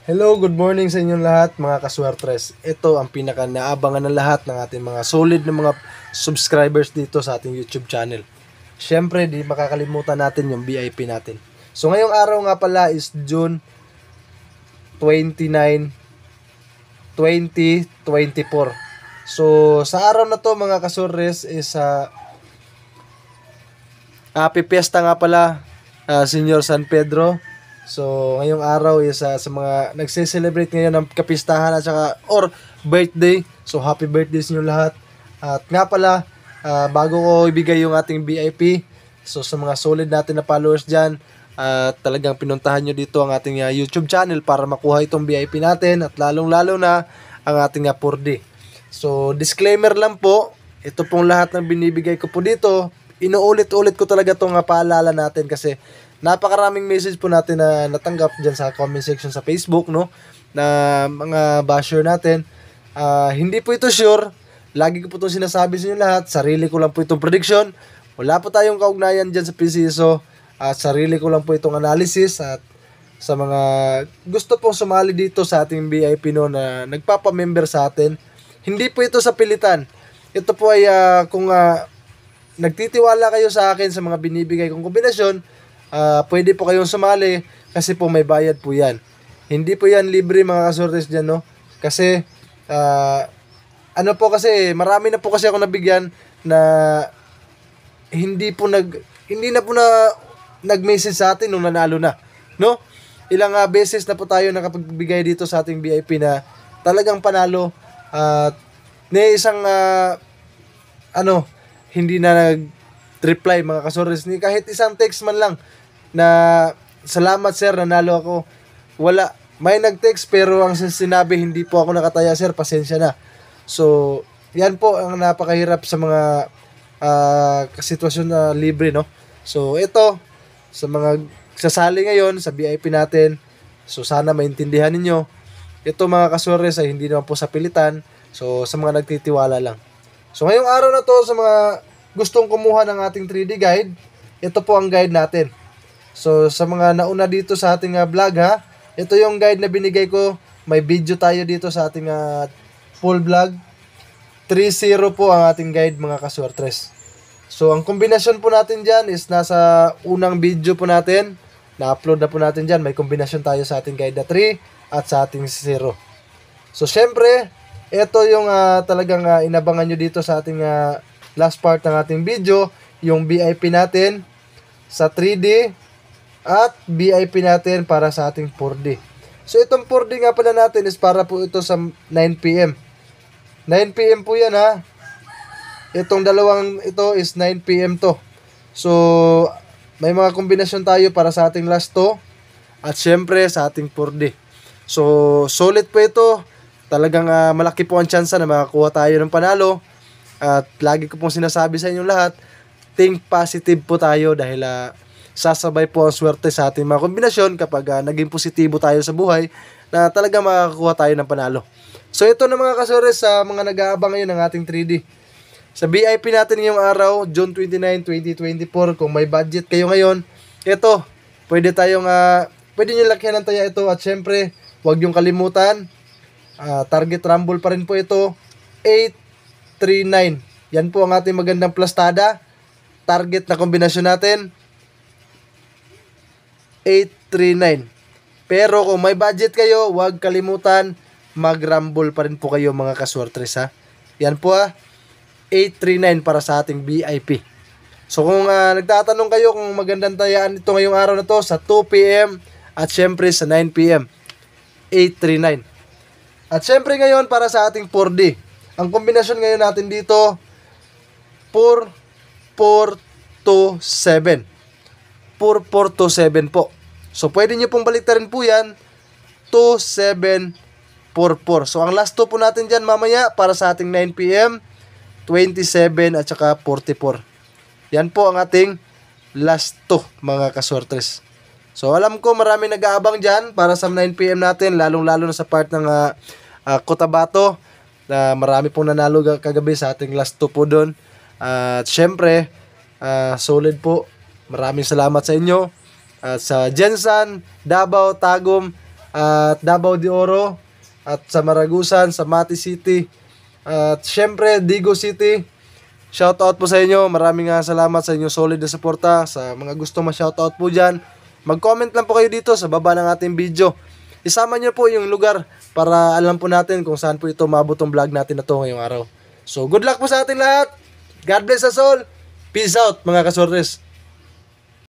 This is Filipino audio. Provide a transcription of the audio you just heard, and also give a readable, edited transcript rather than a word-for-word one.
Hello, good morning sa inyong lahat mga kaswertres. Ito ang pinaka naabangan ng lahat ng ating mga solid na mga subscribers dito sa ating YouTube channel. Siyempre, di makakalimutan natin yung VIP natin. So ngayong araw nga pala is June 29, 2024. So sa araw na to mga kaswertres is happy fiesta nga pala, Senyor San Pedro. So, ngayong araw is sa mga nagse-celebrate ngayon ng kapistahan at saka or birthday. So, happy birthday sa inyo lahat. At nga pala, bago ko ibigay yung ating VIP, so sa mga solid natin na followers dyan, talagang pinuntahan nyo dito ang ating YouTube channel para makuha itong VIP natin at lalong-lalo na ang ating 4D. So, disclaimer lang po, ito pong lahat ng binibigay ko po dito, inuulit-ulit ko talaga itong paalala natin kasi napakaraming message po natin na natanggap dyan sa comment section sa Facebook, no? Na mga basher natin. Hindi po ito sure. Lagi ko po itong sinasabi sa inyo lahat. Sarili ko lang po itong prediction. Wala po tayong kaugnayan dyan sa PCSO. Sarili ko lang po itong analysis. At sa mga gusto pong sumali dito sa ating VIP, no, na nagpapamember sa atin, hindi po ito sa pilitan. Ito po ay kung nagtitiwala kayo sa akin sa mga binibigay kong kombinasyon, pwede po kayong sumali kasi po may bayad po yan. Hindi po yan libre mga kasortes dyan, no? Kasi, ano po kasi, marami na po kasi ako nabigyan na hindi na po nag-message sa atin nung nanalo na, no? Ilang beses na po tayo nakapagbigay dito sa ating VIP na talagang panalo at isang hindi na nag-reply mga kasortes, ni kahit isang text man lang na salamat sir, nanalo ako. Wala. May nag-text pero ang sinabi hindi po ako nakataya sir, pasensya na. So, yan po ang napakahirap sa mga sitwasyon na libre, no? So, ito sa mga sasali ngayon sa VIP natin. So, sana maintindihan ninyo. Ito mga kasores ay hindi naman po sa pilitan. So, sa mga nagtitiwala lang. So, ngayong araw na to sa mga gustong kumuha ng ating 3D guide, ito po ang guide natin. So, sa mga nauna dito sa ating vlog ito yung guide na binigay ko. May video tayo dito sa ating full vlog. 3-0 po ang ating guide mga kaswertres. So, ang kombinasyon po natin dyan is nasa unang video po natin. Na-upload na po natin dyan. May kombinasyon tayo sa ating guide na 3 at sa ating 0. So, syempre, ito yung talagang inabangan nyo dito sa ating last part ng ating video. Yung VIP natin sa 3D at VIP natin para sa ating 4D. So, itong 4D nga pala natin is para po ito sa 9pm. 9pm po yan Itong dalawang ito is 9pm to. So, may mga kombinasyon tayo para sa ating last to at syempre sa ating 4D. So, solid po ito. Talagang malaki po ang tsansa na makakuha tayo ng panalo. At lagi ko pong sinasabi sa inyong lahat, think positive po tayo dahil sasabay po ang swerte sa ating mga kombinasyon kapag naging positibo tayo sa buhay na talaga makakuha tayo ng panalo. So ito na mga kasores sa mga nag-aabang ngayon ng ating 3D. Sa VIP natin ngayong araw, June 29, 2024, kung may budget kayo ngayon, ito, pwede nyo lakyan ng taya ito at syempre, huwag yung kalimutan, target rumble pa rin po ito, 839. Yan po ang ating magandang plastada. Target na kombinasyon natin, 839. Pero kung may budget kayo, huwag kalimutan, mag-rumble pa rin po kayo mga kaswertres Yan po 839 para sa ating VIP. So kung nagtatanong kayo kung magandang tayaan ito ngayong araw na to sa 2pm at syempre sa 9pm, 839. At syempre ngayon para sa ating 4D. Ang kombinasyon ngayon natin dito, 4427. 4427 po. So, pwede nyo pong baliktarin po yan, 2744. So, ang last 2 po natin dyan mamaya para sa ating 9pm, 27 at saka 44. Yan po ang ating last 2 mga kaswertres. So, alam ko marami nag-aabang dyan para sa 9pm natin, lalong-lalo na sa part ng Cotabato, na marami pong nanalo kagabi sa ating last 2 po doon. At syempre, solid po. Maraming salamat sa inyo. Sa Jensan, Davao, Tagum, at Davao de Oro, at sa Maragusan, sa Mati City, at syempre Digo City. Shoutout po sa inyo. Maraming salamat sa inyong solid na suporta. Sa mga gusto ma-shoutout po dyan, mag-comment lang po kayo dito sa baba ng ating video. Isama nyo po yung lugar para alam po natin kung saan po ito maabot ang vlog natin na to ngayong araw. So good luck po sa ating lahat. God bless us all. Peace out mga kasortes.